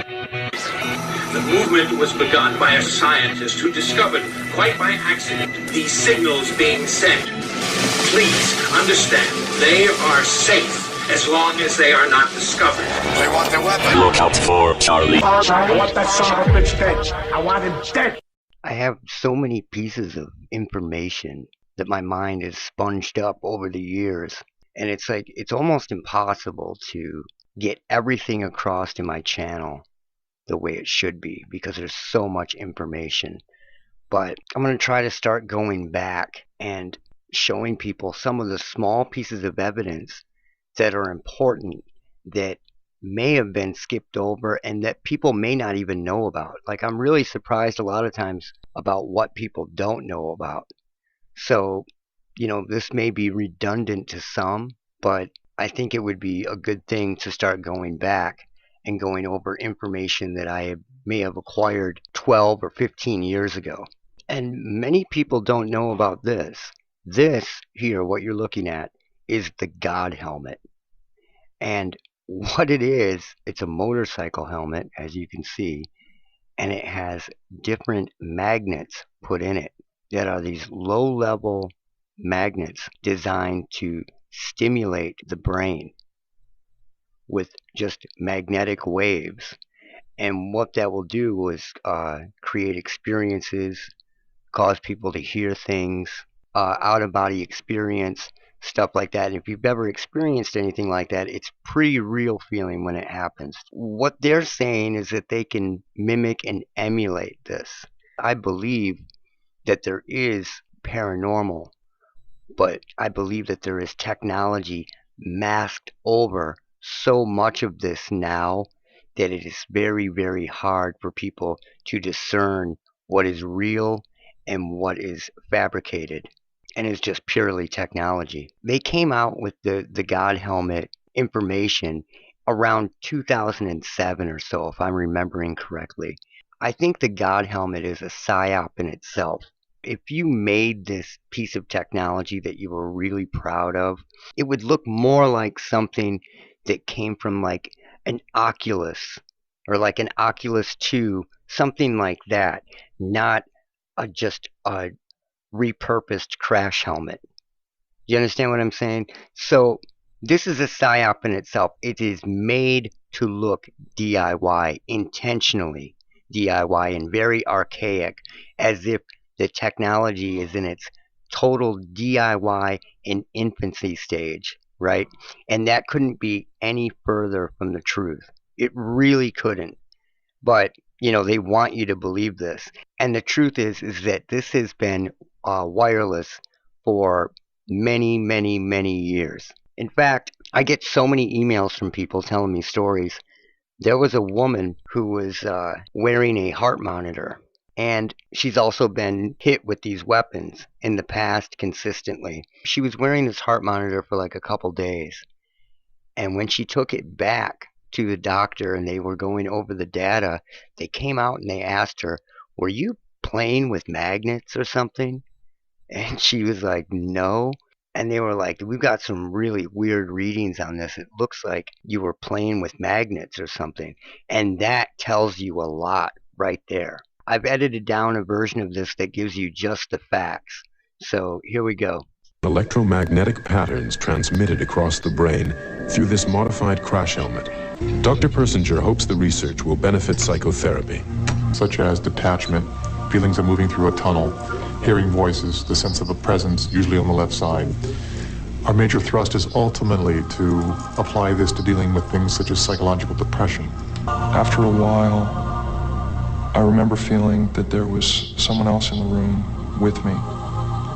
The movement was begun by a scientist who discovered, quite by accident, these signals being sent. Please understand, they are safe as long as they are not discovered. They want their weapon. Look out for Charlie. I want that son of a bitch dead. I want him dead. I have so many pieces of information that my mind has sponged up over the years. And it's like, it's almost impossible to get everything across to my channel the way it should be because there's so much information. But I'm going to try to start going back and showing people some of the small pieces of evidence that are important that may have been skipped over and that people may not even know about. Like, I'm really surprised a lot of times about what people don't know about. So, you know, this may be redundant to some, but I think it would be a good thing to start going back and going over information that I may have acquired 12 or 15 years ago. And many people don't know about this. This here, what you're looking at, is the God helmet. And what it is, it's a motorcycle helmet, as you can see, and it has different magnets put in it that are these low-level magnets designed to stimulate the brain with just magnetic waves. And what that will do is create experiences, cause people to hear things, out-of-body experience, stuff like that. And if you've ever experienced anything like that, it's pretty real feeling when it happens. What they're saying is that they can mimic and emulate this. I believe that there is paranormal, but I believe that there is technology masked over so much of this now that it is very, very hard for people to discern what is real and what is fabricated and is just purely technology. They came out with the God helmet information around 2007 or so, if I'm remembering correctly. I think the God helmet is a psyop in itself. If you made this piece of technology that you were really proud of, it would look more like something that came from like an Oculus or like an Oculus 2, something like that, not just a repurposed crash helmet. You understand what I'm saying? So this is a psyop in itself. It is made to look DIY, intentionally DIY, and very archaic, as if the technology is in its total DIY and infancy stage, right? And that couldn't be any further from the truth. It really couldn't. But, you know, they want you to believe this. And the truth is that this has been wireless for many, many, many years. In fact, I get so many emails from people telling me stories. There was a woman who was wearing a heart monitor, and she's also been hit with these weapons in the past consistently. She was wearing this heart monitor for like a couple days, and when she took it back to the doctor and they were going over the data, they came out and they asked her, "Were you playing with magnets or something?" And she was like, "No." And they were like, "We've got some really weird readings on this. It looks like you were playing with magnets or something." And that tells you a lot right there. I've edited down a version of this that gives you just the facts. So here we go. Electromagnetic patterns transmitted across the brain through this modified crash helmet. Dr. Persinger hopes the research will benefit psychotherapy, such as detachment, feelings of moving through a tunnel, hearing voices, the sense of a presence, usually on the left side. Our major thrust is ultimately to apply this to dealing with things such as psychological depression. After a while, I remember feeling that there was someone else in the room with me,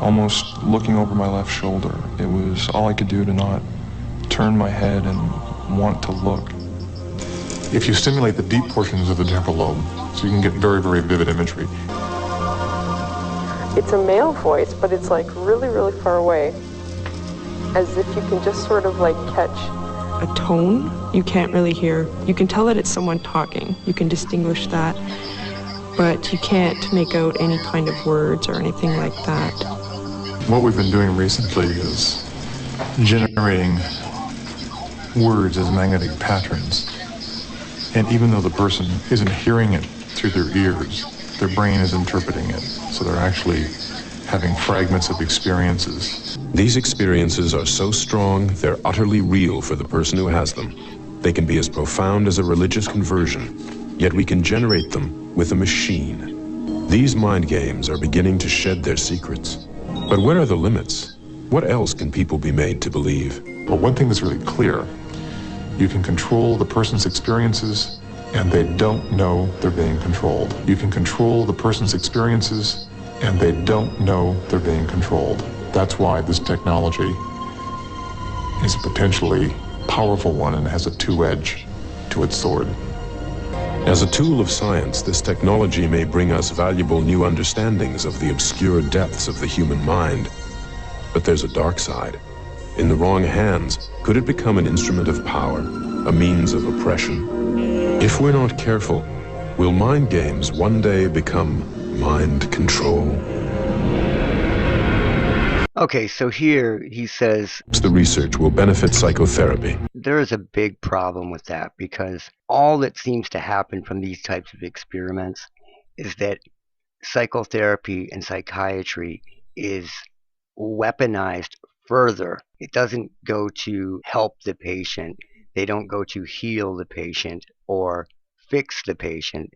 almost looking over my left shoulder. It was all I could do to not turn my head and want to look. If you stimulate the deep portions of the temporal lobe, so you can get very, very vivid imagery. It's a male voice, but it's like really, really far away. As if you can just sort of like catch a tone. You can't really hear. You can tell that it's someone talking. You can distinguish that. But you can't make out any kind of words or anything like that. What we've been doing recently is generating words as magnetic patterns. And even though the person isn't hearing it through their ears, their brain is interpreting it. So they're actually having fragments of experiences. These experiences are so strong, they're utterly real for the person who has them. They can be as profound as a religious conversion, yet we can generate them with a machine. These mind games are beginning to shed their secrets. But where are the limits? What else can people be made to believe? But one thing that's really clear, you can control the person's experiences and they don't know they're being controlled. You can control the person's experiences and they don't know they're being controlled. That's why this technology is a potentially powerful one and has a two-edge to its sword. As a tool of science, this technology may bring us valuable new understandings of the obscure depths of the human mind. But there's a dark side. In the wrong hands, could it become an instrument of power, a means of oppression? If we're not careful, will mind games one day become mind control? Okay, so here he says The research will benefit psychotherapy. there is a big problem with that, because all that seems to happen from these types of experiments is that psychotherapy and psychiatry is weaponized further. It doesn't go to help the patient. They don't go to heal the patient or fix the patient.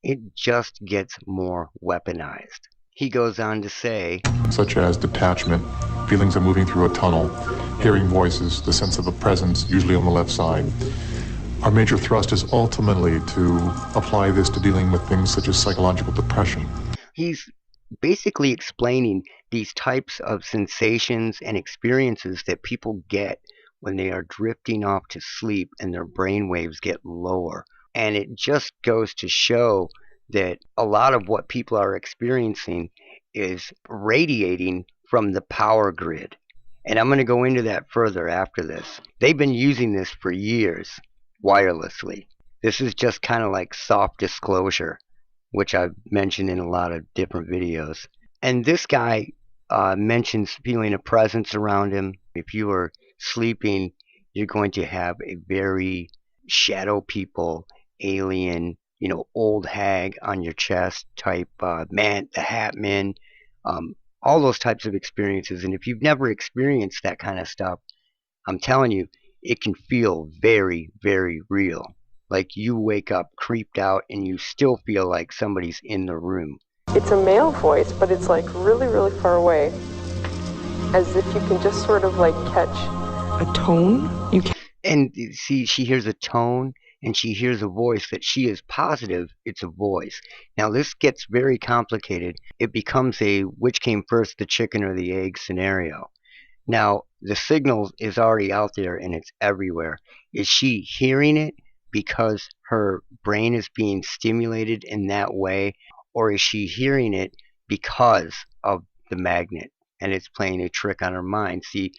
It just gets more weaponized. He goes on to say, Such as detachment, feelings of moving through a tunnel, hearing voices, the sense of a presence, usually on the left side. Our major thrust is ultimately to apply this to dealing with things such as psychological depression. he's basically explaining these types of sensations and experiences that people get when they are drifting off to sleep and their brain waves get lower. And it just goes to show that a lot of what people are experiencing is radiating from the power grid. And I'm going to go into that further after this. They've been using this for years, wirelessly. This is just kind of like soft disclosure, which I've mentioned in a lot of different videos. And this guy mentions feeling a presence around him. If you are sleeping, you're going to have a very shadow people, alien, old hag on your chest type, man, the Hat Man, all those types of experiences. And if you've never experienced that kind of stuff, I'm telling you, it can feel very, very real. Like you wake up creeped out and you still feel like somebody's in the room. It's a male voice, but it's like really, really far away. As if you can just sort of like catch a tone. And see, she hears a tone and she hears a voice that she is positive it's a voice. Now this gets very complicated. It becomes a which came first, the chicken or the egg scenario. Now the signal is already out there and it's everywhere. Is she hearing it because her brain is being stimulated in that way, or is she hearing it because of the magnet and it's playing a trick on her mind? See,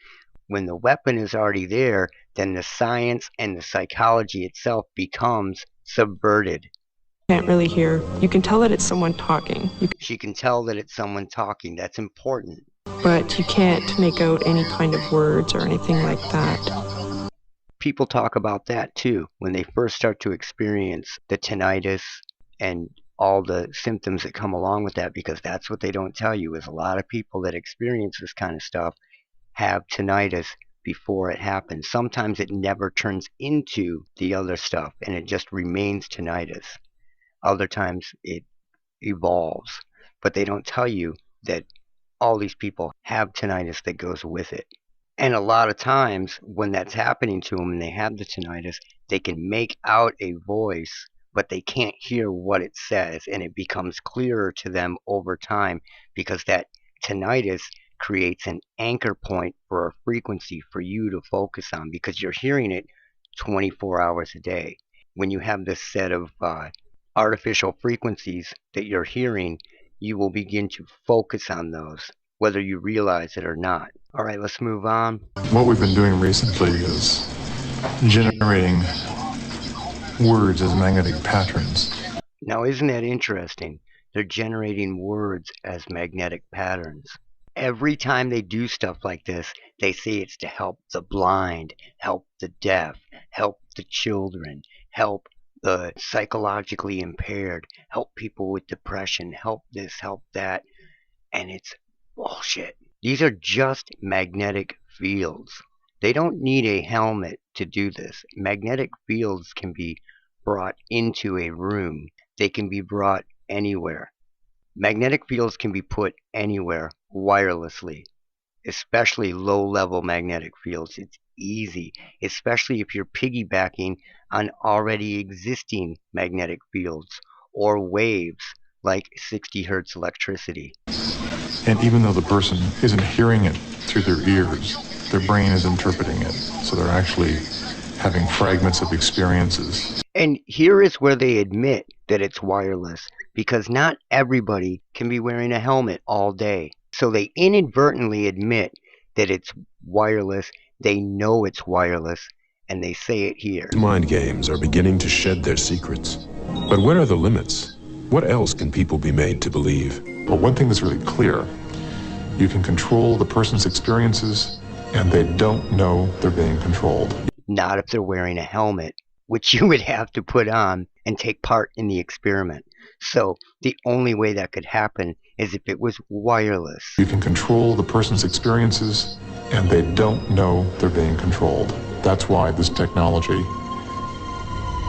when the weapon is already there, then the science and the psychology itself becomes subverted. Can't really hear. You can tell that it's someone talking. She can tell that it's someone talking. That's important. But you can't make out any kind of words or anything like that. People talk about that too when they first start to experience the tinnitus and all the symptoms that come along with that, because that's what they don't tell you is a lot of people that experience this kind of stuff have tinnitus before it happens. Sometimes it never turns into the other stuff and it just remains tinnitus. Other times it evolves, but they don't tell you that all these people have tinnitus that goes with it. And a lot of times when that's happening to them and they have the tinnitus, they can make out a voice, but they can't hear what it says, and it becomes clearer to them over time because that tinnitus creates an anchor point for a frequency for you to focus on, because you're hearing it 24 hours a day. When you have this set of artificial frequencies that you're hearing, you will begin to focus on those, whether you realize it or not. All right, let's move on. What we've been doing recently is generating words as magnetic patterns. Now, isn't that interesting? They're generating words as magnetic patterns. Every time they do stuff like this, they say it's to help the blind, help the deaf, help the children, help the psychologically impaired, help people with depression, help this, help that, and it's bullshit. These are just magnetic fields. They don't need a helmet to do this. Magnetic fields can be brought into a room. They can be brought anywhere. Magnetic fields can be put anywhere wirelessly, especially low-level magnetic fields. It's easy, especially if you're piggybacking on already existing magnetic fields or waves like 60 hertz electricity. And even though the person isn't hearing it through their ears, their brain is interpreting it. So they're actually having fragments of experiences. And here is where they admit that it's wireless, because not everybody can be wearing a helmet all day. So they inadvertently admit that it's wireless, they know it's wireless, and they say it here. Mind games are beginning to shed their secrets. But where are the limits? What else can people be made to believe? But one thing that's really clear, you can control the person's experiences, and they don't know they're being controlled. Not if they're wearing a helmet, which you would have to put on and take part in the experiment. So the only way that could happen is if it was wireless. You can control the person's experiences, and they don't know they're being controlled. That's why this technology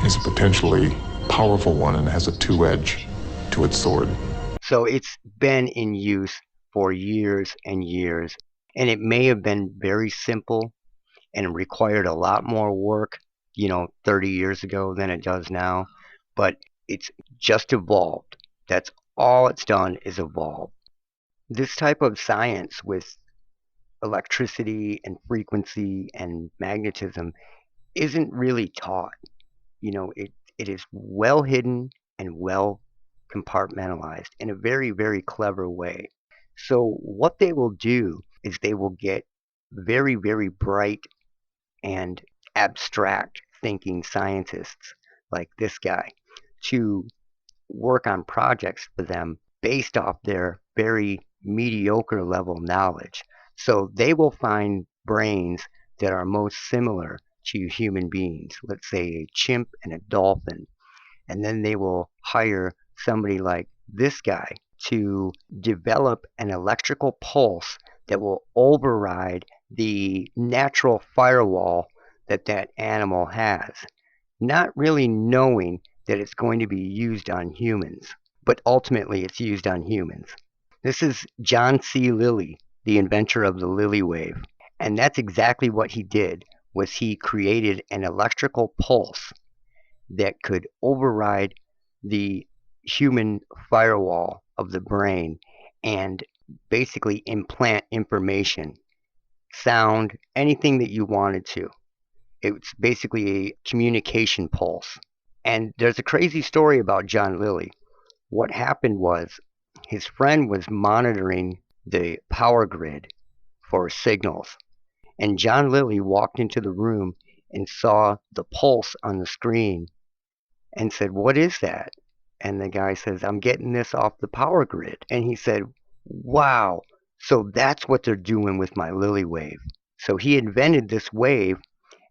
is a potentially powerful one and has a two-edge to its sword. So it's been in use for years and years, and it may have been very simple and required a lot more work, 30 years ago than it does now, but it's just evolved. That's all it's done, is evolve. This type of science with electricity and frequency and magnetism isn't really taught. It is well hidden and well compartmentalized in a very, very clever way. So what they will do is they will get very, very bright and abstract thinking scientists like this guy to work on projects for them based off their very mediocre level knowledge. So they will find brains that are most similar to human beings, let's say a chimp and a dolphin, and then they will hire somebody like this guy to develop an electrical pulse that will override the natural firewall that animal has, not really knowing that it's going to be used on humans, but ultimately it's used on humans. This is John C. Lilly, the inventor of the Lilly wave, and that's exactly what he did. Was he created an electrical pulse that could override the human firewall of the brain and basically implant information, sound, anything that you wanted to. It's basically a communication pulse. And there's a crazy story about John Lilly. What happened was his friend was monitoring the power grid for signals. And John Lilly walked into the room and saw the pulse on the screen and said, "What is that?" And the guy says, "I'm getting this off the power grid." And he said, "Wow, so that's what they're doing with my Lilly wave." So he invented this wave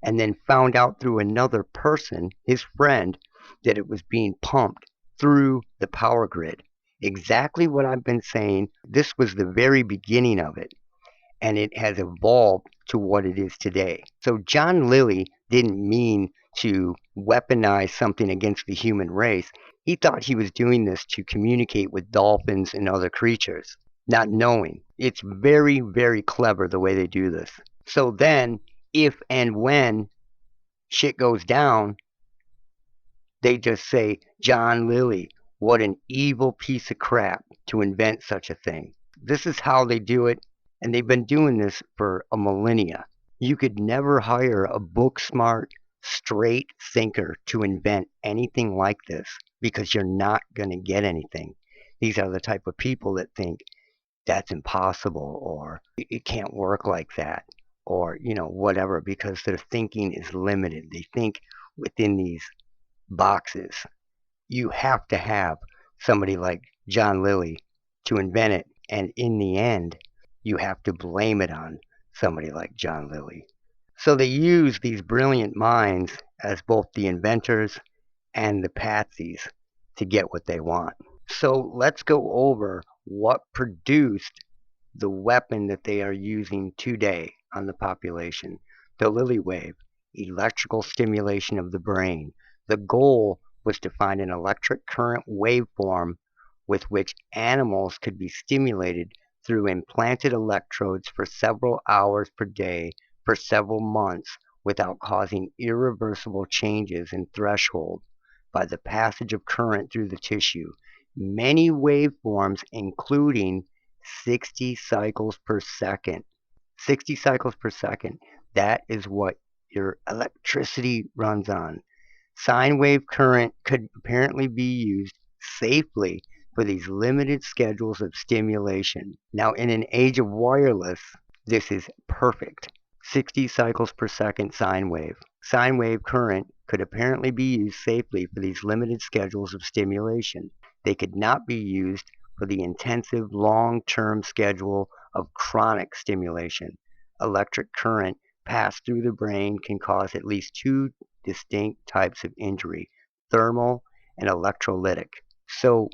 and then found out through another person, his friend, that it was being pumped through the power grid. Exactly what I've been saying. This was the very beginning of it, and it has evolved to what it is today. So John Lilly didn't mean to weaponize something against the human race. He thought he was doing this to communicate with dolphins and other creatures, not knowing. It's very, very clever the way they do this. So then, if and when shit goes down, they just say, "John Lilly, what an evil piece of crap to invent such a thing." This is how they do it, and they've been doing this for a millennia. You could never hire a book-smart, straight thinker to invent anything like this, because you're not going to get anything. These are the type of people that think that's impossible, or it can't work like that, or whatever, because their thinking is limited. They think within these boxes. You have to have somebody like John Lilly to invent it, and in the end you have to blame it on somebody like John Lilly. So they use these brilliant minds as both the inventors and the patsies to get what they want. So let's go over what produced the weapon that they are using today on the population. The Lilly wave, electrical stimulation of the brain. The goal was to find an electric current waveform with which animals could be stimulated through implanted electrodes for several hours per day for several months without causing irreversible changes in threshold by the passage of current through the tissue. Many waveforms, including 60 cycles per second. 60 cycles per second. That is what your electricity runs on. Sine wave current could apparently be used safely for these limited schedules of stimulation. Now, in an age of wireless, this is perfect. 60 cycles per second sine wave. Sine wave current could apparently be used safely for these limited schedules of stimulation. They could not be used for the intensive long-term schedule of chronic stimulation. Electric current passed through the brain can cause at least two distinct types of injury, thermal and electrolytic. So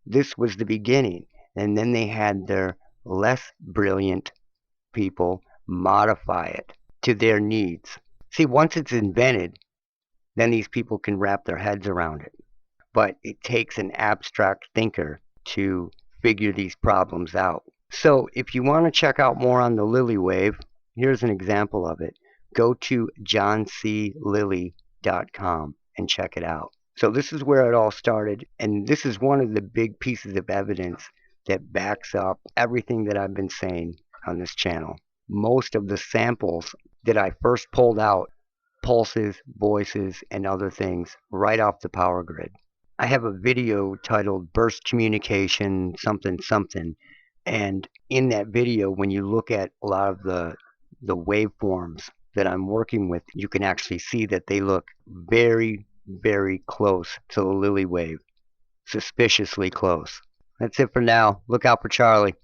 this was the beginning, and then they had their less brilliant people modify it to their needs. See, once it's invented, then these people can wrap their heads around it. But it takes an abstract thinker to figure these problems out. So if you want to check out more on the Lilly wave, here's an example of it. Go to johnclilly.com and check it out. So this is where it all started, and this is one of the big pieces of evidence that backs up everything that I've been saying on this channel. Most of the samples that I first pulled out, pulses, voices, and other things, right off the power grid. I have a video titled Burst Communication something something, and in that video, when you look at a lot of the waveforms that I'm working with, you can actually see that they look very, very close to the Lilly wave. Suspiciously close. That's it for now. Look out for Charlie.